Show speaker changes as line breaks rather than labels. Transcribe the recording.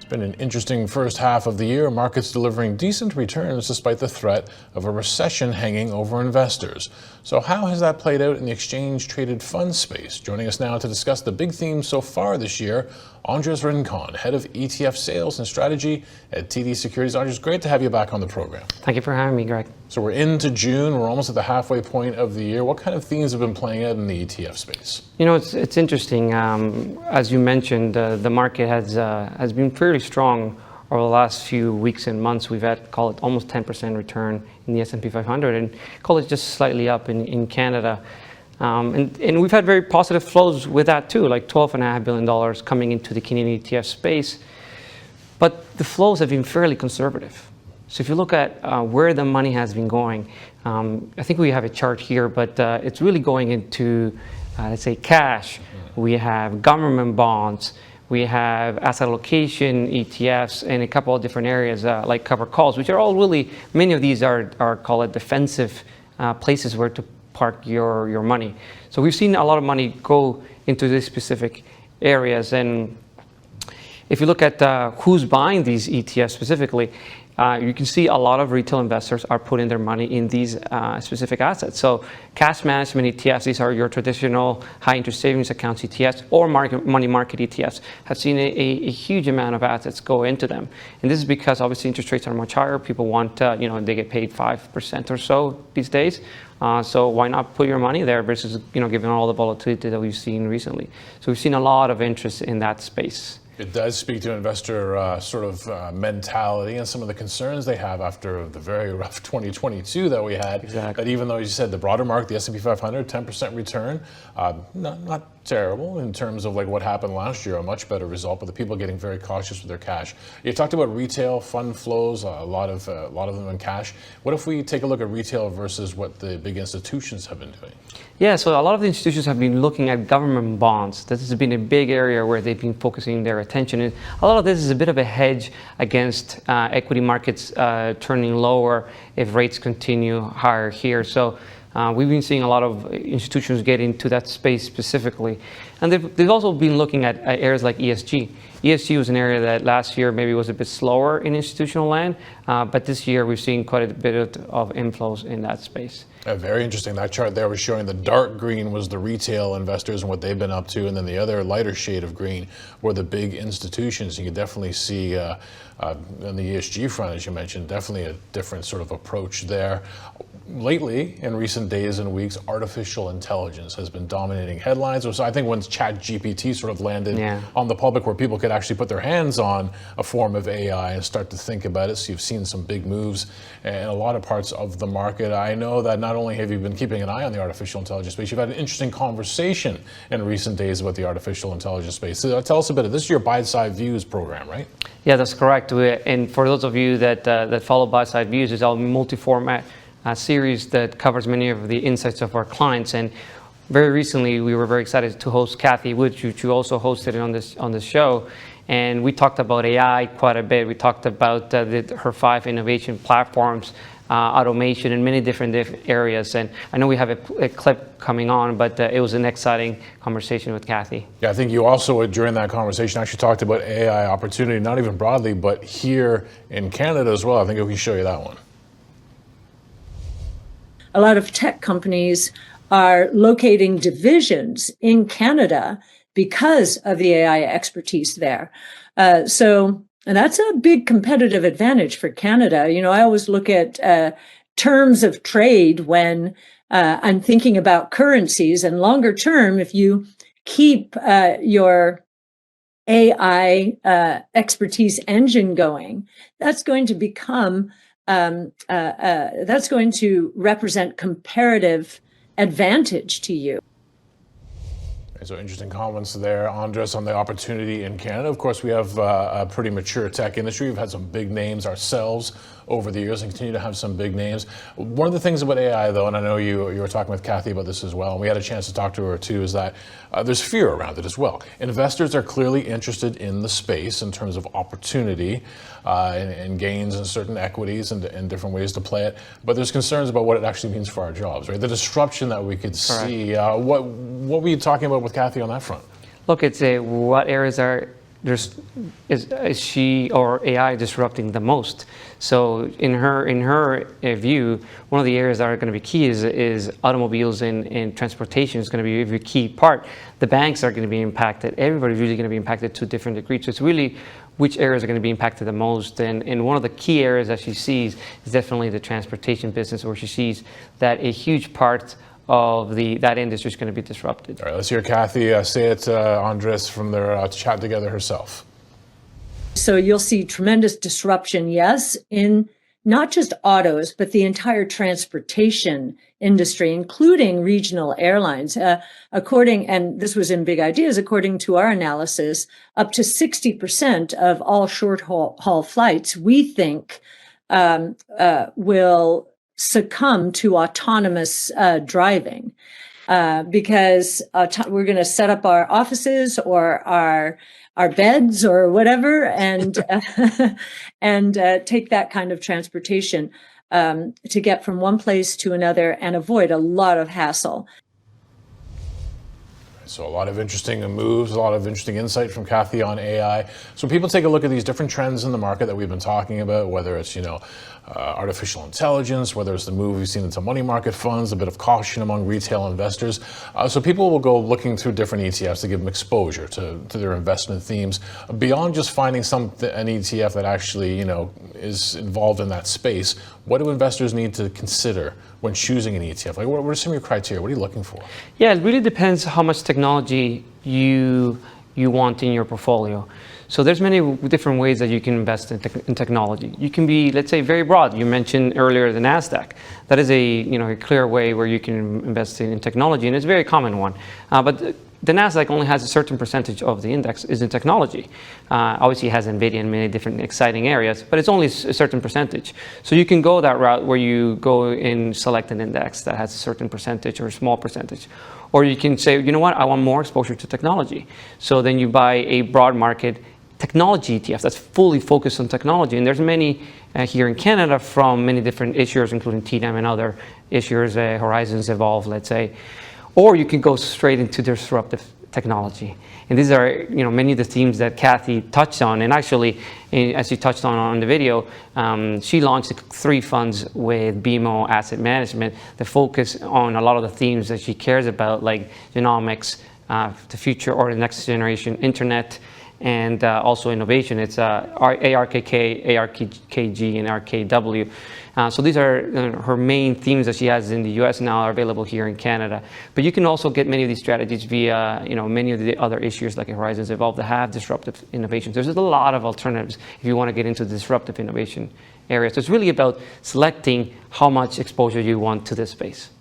Been an interesting first half of the year. Markets delivering decent returns despite the threat of a recession hanging over investors. So how has that played out in the exchange-traded fund space? Joining us now to discuss the big themes so far this year, Andres Rincon, head of ETF Sales and Strategy at TD Securities. Andres, great to have you back on the program.
Thank you for having me, Greg.
So we're into June. We're almost at the halfway point of the year. What kind of themes have been playing out in the ETF space?
You know, it's interesting. As you mentioned, the market has been fairly strong over the last few weeks and months. We've had, call it, almost 10% return in the S&P 500, and call it just slightly up in Canada. And we've had very positive flows with that too, like $12.5 billion coming into the Canadian ETF space. But the flows have been fairly conservative. So if you look at where the money has been going, I think we have a chart here, but it's really going into, let's say, cash. We have government bonds. We have asset allocation, ETFs, and a couple of different areas like covered calls, which are all really, many of these are call it defensive places where to park your money. So we've seen a lot of money go into these specific areas. And if you look at who's buying these ETFs specifically, you can see a lot of retail investors are putting their money in these specific assets. So cash management ETFs, these are your traditional high interest savings accounts ETFs or money market ETFs, have seen a huge amount of assets go into them. And this is because obviously interest rates are much higher. People want, they get paid 5% or so these days. So why not put your money there versus, given all the volatility that we've seen recently. So we've seen a lot of interest in that space.
It does speak to investor mentality and some of the concerns they have after the very rough 2022 that we had.
Exactly.
That even though, as you said, the broader market, the S&P 500, 10% return, not terrible in terms of like what happened last year, a much better result, but the people getting very cautious with their cash. You talked about retail fund flows, a lot of them in cash. What if we take a look at retail versus what the big institutions have been doing?
Yeah, so a lot of the institutions have been looking at government bonds. This has been a big area where they've been focusing their attention. And a lot of this is a bit of a hedge against equity markets turning lower if rates continue higher here. So we've been seeing a lot of institutions get into that space specifically. And they've also been looking at areas like ESG. ESG was an area that last year maybe was a bit slower in institutional land, but this year we've seen quite a bit of inflows in that space.
Very interesting. That chart there was showing the dark green was the retail investors and what they've been up to, and then the other lighter shade of green were the big institutions. You can definitely see on the ESG front, as you mentioned, definitely a different sort of approach there. Lately, in recent days and weeks, artificial intelligence has been dominating headlines. So I think when ChatGPT sort of landed on the public where people could actually put their hands on a form of AI and start to think about it. So you've seen some big moves in a lot of parts of the market. I know that not only have you been keeping an eye on the artificial intelligence space, you've had an interesting conversation in recent days about the artificial intelligence space. So tell us a bit of this. Is your Buy Side Views program, right?
Yeah, that's correct. And for those of you that follow Buy Side Views, it's our multi-format series that covers many of the insights of our clients. And very recently, we were very excited to host Kathy Wood, which you also hosted on this show. And we talked about AI quite a bit. We talked about her 5 innovation platforms, automation, and many different areas. And I know we have a clip coming on, but it was an exciting conversation with Kathy.
Yeah, I think you also, during that conversation, actually talked about AI opportunity, not even broadly, but here in Canada as well. I think we can show you that one.
A lot of tech companies are locating divisions in Canada because of the AI expertise there. And that's a big competitive advantage for Canada. I always look at terms of trade when I'm thinking about currencies, and longer term, if you keep your AI expertise engine going, that's going to become that's going to represent comparative advantage to you.
So interesting comments there, Andres, on the opportunity in Canada. Of course, we have a pretty mature tech industry. We've had some big names ourselves over the years and continue to have some big names. One of the things about AI, though, and I know you were talking with Kathy about this as well, and we had a chance to talk to her too, is that there's fear around it as well. Investors are clearly interested in the space in terms of opportunity and gains in certain equities and different ways to play it, but there's concerns about what it actually means for our jobs, right? The disruption that we could see. What were you talking about with Kathy on that front?
Look, it's what areas are is she or AI disrupting the most? So in her view, one of the areas that are going to be key is automobiles and transportation is going to be a very key part. The banks are going to be impacted. Everybody's really going to be impacted to a different degree. So it's really which areas are going to be impacted the most. And one of the key areas that she sees is definitely the transportation business, where she sees that a huge part of that industry is going to be disrupted.
All right, let's hear Kathy say it, Andres, from their chat together herself.
So you'll see tremendous disruption, yes, in not just autos, but the entire transportation industry, including regional airlines. And this was in Big Ideas, according to our analysis, up to 60% of all short haul flights, we think, will succumb to autonomous driving, because we're going to set up our offices or our beds or whatever, and take that kind of transportation to get from one place to another and avoid a lot of hassle.
So a lot of interesting moves, a lot of interesting insight from Kathy on AI. So people take a look at these different trends in the market that we've been talking about, whether it's, artificial intelligence, whether it's the move we've seen into money market funds, a bit of caution among retail investors. So people will go looking through different ETFs to give them exposure to their investment themes. Beyond just finding an ETF that actually, is involved in that space, what do investors need to consider when choosing an ETF? Like, what are some of your criteria? What are you looking for?
Yeah, it really depends how much technology you want in your portfolio. So there's many different ways that you can invest in technology. You can be, let's say, very broad. You mentioned earlier the NASDAQ. That is a clear way where you can invest in technology, and it's a very common one. But the NASDAQ only has a certain percentage of the index is in technology. Obviously, it has NVIDIA in many different exciting areas, but it's only a certain percentage. So you can go that route where you go and select an index that has a certain percentage or a small percentage. Or you can say, you know what, I want more exposure to technology. So then you buy a broad market technology ETF that's fully focused on technology. And there's many here in Canada from many different issuers, including TD and other issuers, Horizons, Evolve, let's say. Or you can go straight into disruptive technology. And these are many of the themes that Kathy touched on. And actually, as she touched on the video, she launched 3 funds with BMO Asset Management that focus on a lot of the themes that she cares about, like genomics, the future or the next generation internet, and also innovation. It's ARKK, ARKG, and RKW. So these are her main themes that she has in the US now are available here in Canada. But you can also get many of these strategies via many of the other issuers like Horizons Evolve that have disruptive innovations. There's a lot of alternatives if you want to get into the disruptive innovation area. So it's really about selecting how much exposure you want to this space.